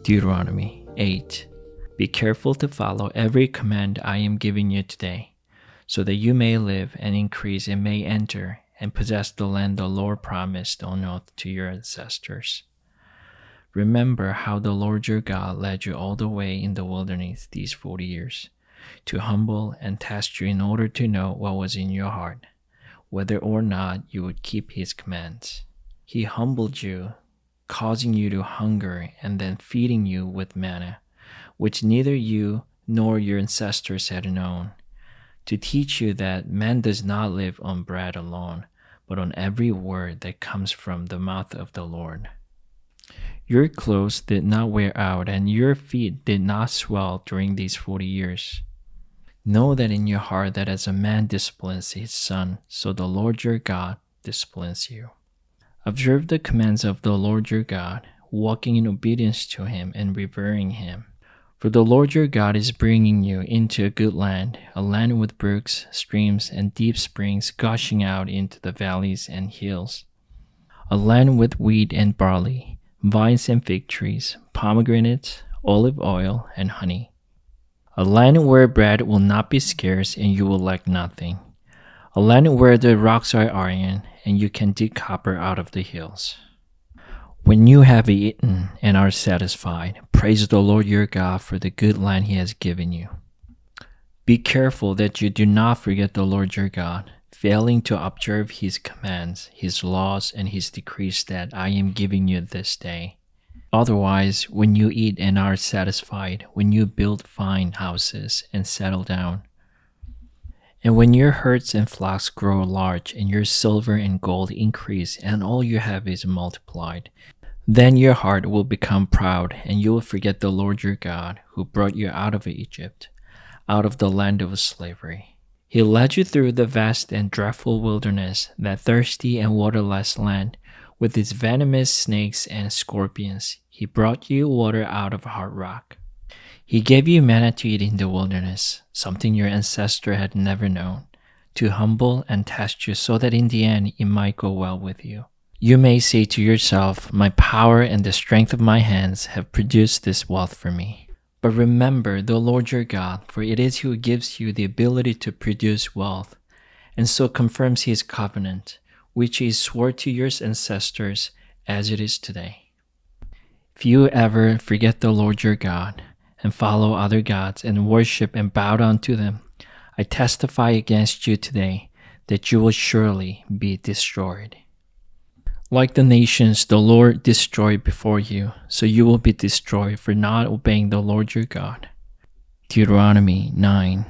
Deuteronomy 8. Be careful to follow every command I am giving you today, so that you may live and increase and may enter and possess the land the Lord promised on oath to your ancestors. Remember how the Lord your God led you all the way in the wilderness these 40 years, to humble and test you in order to know what was in your heart, whether or not you would keep his commands. He humbled you, causing you to hunger and then feeding you with manna, which neither you nor your ancestors had known, to teach you that man does not live on bread alone, but on every word that comes from the mouth of the Lord. Your clothes did not wear out, and your feet did not swell during these 40 years. Know that in your heart that as a man disciplines his son, so the Lord your God disciplines you. Observe the commands of the Lord your God, walking in obedience to him and revering him. For the Lord your God is bringing you into a good land, a land with brooks, streams, and deep springs gushing out into the valleys and hills, a land with wheat and barley, vines and fig trees, pomegranates, olive oil, and honey, a land where bread will not be scarce and you will lack nothing, a land where the rocks are iron and you can dig copper out of the hills. When you have eaten and are satisfied, praise the Lord your God for the good land he has given you. Be careful that you do not forget the Lord your God, failing to observe his commands, his laws, and his decrees that I am giving you this day. Otherwise, when you eat and are satisfied, when you build fine houses and settle down, and when your herds and flocks grow large, and your silver and gold increase, and all you have is multiplied, then your heart will become proud, and you will forget the Lord your God, who brought you out of Egypt, out of the land of slavery. He led you through the vast and dreadful wilderness, that thirsty and waterless land, with its venomous snakes and scorpions. He brought you water out of hard rock. He gave you manna to eat in the wilderness, something your ancestor had never known, to humble and test you so that in the end it might go well with you. You may say to yourself, my power and the strength of my hands have produced this wealth for me. But remember the Lord your God, for it is he who gives you the ability to produce wealth, and so confirms his covenant, which he swore to your ancestors as it is today. If you ever forget the Lord your God, and follow other gods and worship and bow down to them, I testify against you today that you will surely be destroyed. Like the nations the Lord destroyed before you, so you will be destroyed for not obeying the Lord your God. Deuteronomy 9.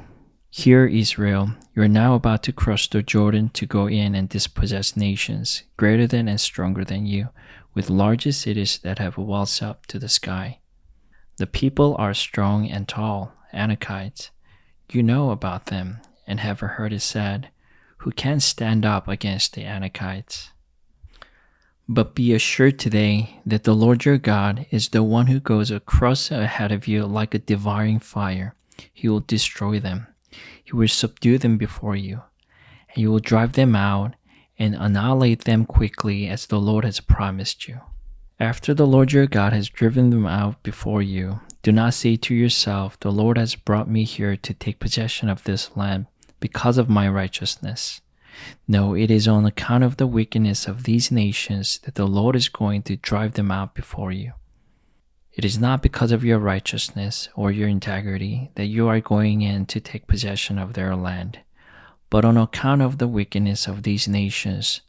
Hear, Israel, you are now about to cross the Jordan to go in and dispossess nations greater than and stronger than you, with larger cities that have walls up to the sky. The people are strong and tall, Anakites. You know about them and have heard it said, who can stand up against the Anakites? But be assured today that the Lord your God is the one who goes across ahead of you like a devouring fire. He will destroy them. He will subdue them before you, and you will drive them out and annihilate them quickly as the Lord has promised you. After the Lord your God has driven them out before you, do not say to yourself, the Lord has brought me here to take possession of this land because of my righteousness. No, it is on account of the wickedness of these nations that the Lord is going to drive them out before you. It is not because of your righteousness or your integrity that you are going in to take possession of their land, but on account of the wickedness of these nations,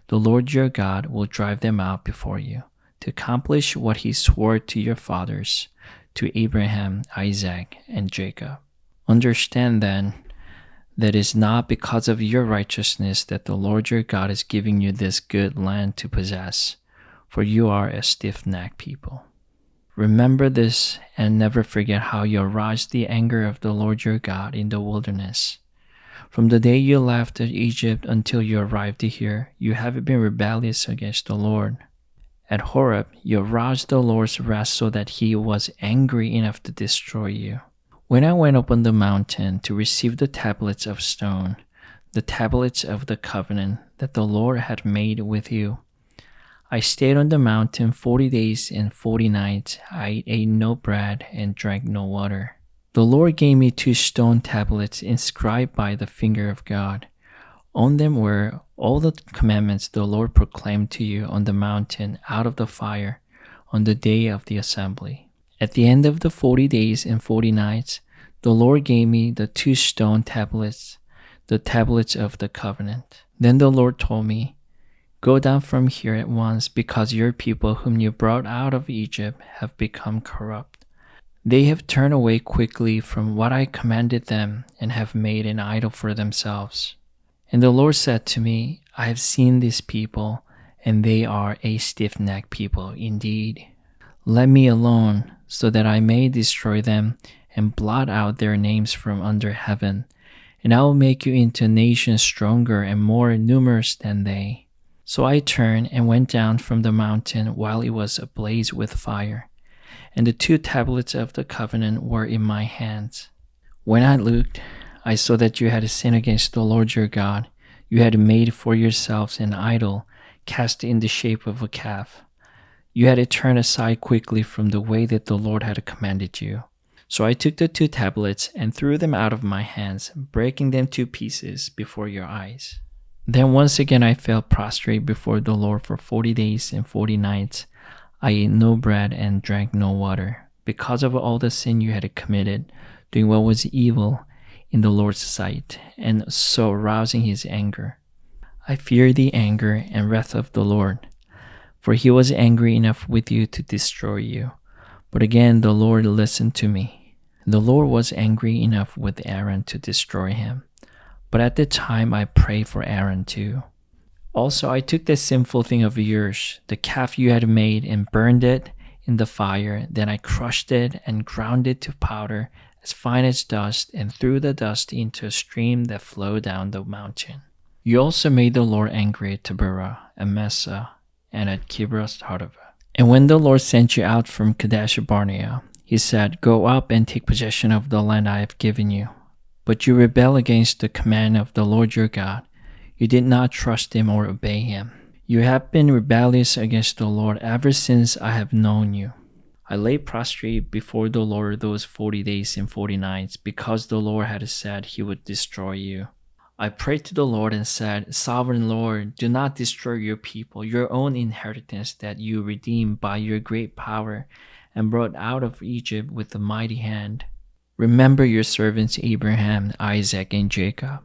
the Lord your God will drive them out before you, to accomplish what he swore to your fathers, to Abraham, Isaac, and Jacob. Understand then that it is not because of your righteousness that the Lord your God is giving you this good land to possess, for you are a stiff-necked people. Remember this and never forget how you aroused the anger of the Lord your God in the wilderness. From the day you left Egypt until you arrived here, you have been rebellious against the Lord. At Horeb, you aroused the Lord's wrath so that he was angry enough to destroy you. When I went up on the mountain to receive the tablets of stone, the tablets of the covenant that the Lord had made with you, I stayed on the mountain 40 days and 40 nights. I ate no bread and drank no water. The Lord gave me 2 stone tablets inscribed by the finger of God. On them were all the commandments the Lord proclaimed to you on the mountain out of the fire on the day of the assembly. At the end of the 40 days and 40 nights, the Lord gave me the 2 stone tablets, the tablets of the covenant. Then the Lord told me, "Go down from here at once, because your people whom you brought out of Egypt have become corrupt. They have turned away quickly from what I commanded them and have made an idol for themselves." And the Lord said to me, "I have seen these people, and they are a stiff-necked people indeed. Let me alone, so that I may destroy them and blot out their names from under heaven, and I will make you into a nation stronger and more numerous than they." So I turned and went down from the mountain while it was ablaze with fire, and the 2 tablets of the covenant were in my hands. When I looked, I saw that you had sinned against the Lord your God. You had made for yourselves an idol cast in the shape of a calf. You had turned aside quickly from the way that the Lord had commanded you. So I took the 2 tablets and threw them out of my hands, breaking them to pieces before your eyes. Then once again I fell prostrate before the Lord for 40 days and 40 nights. I ate no bread and drank no water, because of all the sin you had committed, doing what was evil in the Lord's sight, and so arousing his anger. I feared the anger and wrath of the Lord, for he was angry enough with you to destroy you. But again the Lord listened to me. The Lord was angry enough with Aaron to destroy him. But at the time I prayed for Aaron too. Also I took the sinful thing of yours, the calf you had made, and burned it in the fire. Then I crushed it and ground it to powder, as fine as dust, and threw the dust into a stream that flowed down the mountain. You also made the Lord angry at Taberah and Massa and at Kibroth Hattaavah. And when the Lord sent you out from Kadesh Barnea, he said, "Go up and take possession of the land I have given you." But you rebelled against the command of the Lord your God. You did not trust him or obey him. You have been rebellious against the Lord ever since I have known you. I lay prostrate before the Lord those 40 days and 40 nights, because the Lord had said he would destroy you. I prayed to the Lord and said, "Sovereign Lord, do not destroy your people, your own inheritance that you redeemed by your great power and brought out of Egypt with a mighty hand. Remember your servants Abraham, Isaac, and Jacob.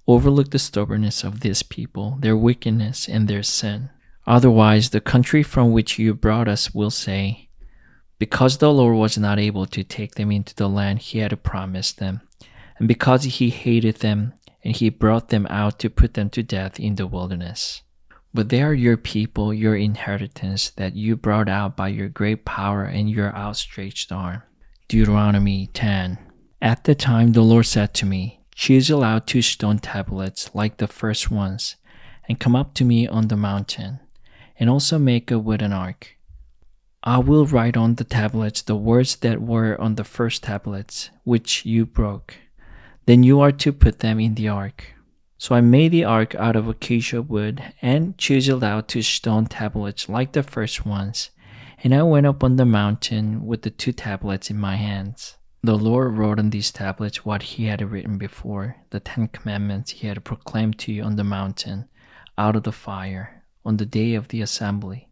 Overlook the stubbornness of this people, their wickedness, and their sin. Otherwise, the country from which you brought us will say, 'Because the Lord was not able to take them into the land he had promised them, and because he hated them, and he brought them out to put them to death in the wilderness.' But they are your people, your inheritance, that you brought out by your great power and your outstretched arm." Deuteronomy 10. At the time the Lord said to me, "Chisel out 2 stone tablets like the first ones, and come up to me on the mountain, and also make a wooden ark. I will write on the tablets the words that were on the first tablets, which you broke. Then you are to put them in the ark." So I made the ark out of acacia wood and chiseled out 2 stone tablets like the first ones, and I went up on the mountain with the 2 tablets in my hands. The Lord wrote on these tablets what he had written before, the 10 commandments he had proclaimed to you on the mountain, out of the fire, on the day of the assembly.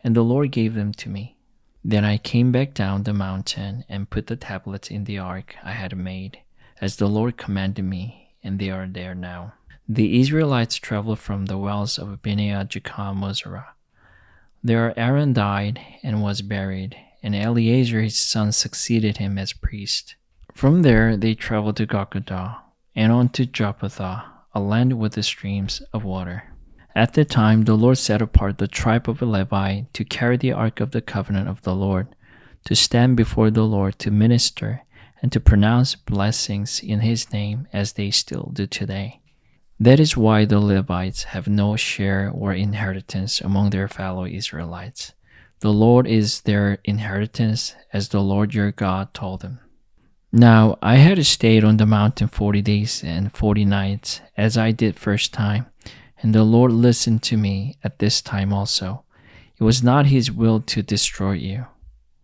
And the Lord gave them to me. Then I came back down the mountain and put the tablets in the ark I had made, as the Lord commanded me, and they are there now. The Israelites traveled from the wells of Bnei Jacob Mozerah. There Aaron died and was buried, and Eleazar his son succeeded him as priest. From there they traveled to Golgotha, and on to Joppa, a land with the streams of water. At the time the Lord set apart the tribe of Levi to carry the ark of the covenant of the Lord, to stand before the Lord to minister, and to pronounce blessings in his name as they still do today. That is why the Levites have no share or inheritance among their fellow Israelites. The Lord is their inheritance, as the Lord your God told them. Now I had stayed on the mountain 40 days and 40 nights, as I did first time, and the Lord listened to me at this time also. It was not his will to destroy you.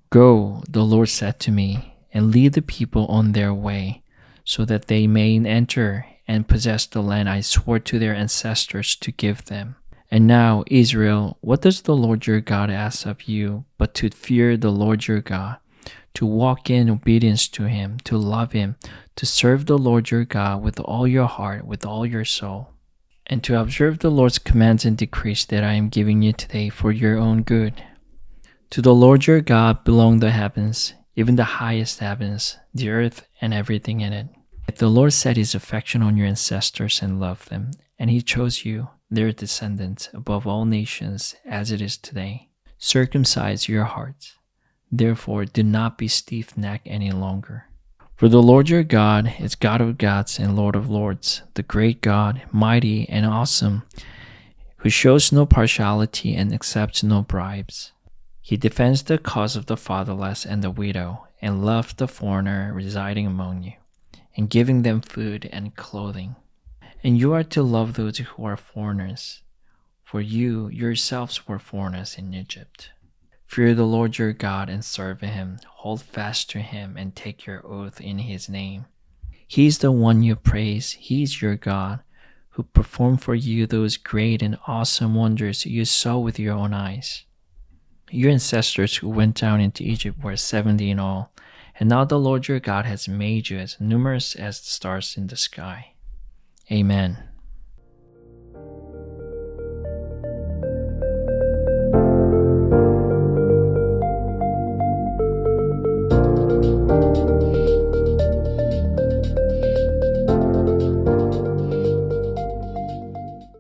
Go, the Lord said to me, and lead the people on their way, so that they may enter and possess the land I swore to their ancestors to give them. And now, Israel, what does the Lord your God ask of you but to fear the Lord your God, to walk in obedience to him, to love him, to serve the Lord your God with all your heart, with all your soul, and to observe the Lord's commands and decrees that I am giving you today for your own good. To the Lord your God belong the heavens, even the highest heavens, the earth and everything in it. The Lord set his affection on your ancestors and loved them, and he chose you, their descendants, above all nations as it is today. Circumcise your hearts. Therefore, do not be stiff-necked any longer. For the Lord your God is God of gods and Lord of lords, the great God, mighty and awesome, who shows no partiality and accepts no bribes. He defends the cause of the fatherless and the widow, and loves the foreigner residing among you, and giving them food and clothing. And you are to love those who are foreigners, for you yourselves were foreigners in Egypt. Fear the Lord your God and serve him. Hold fast to him and take your oath in his name. He is the one you praise. He is your God, who performed for you those great and awesome wonders you saw with your own eyes. Your ancestors who went down into Egypt were 70 in all, and now the Lord your God has made you as numerous as the stars in the sky. Amen.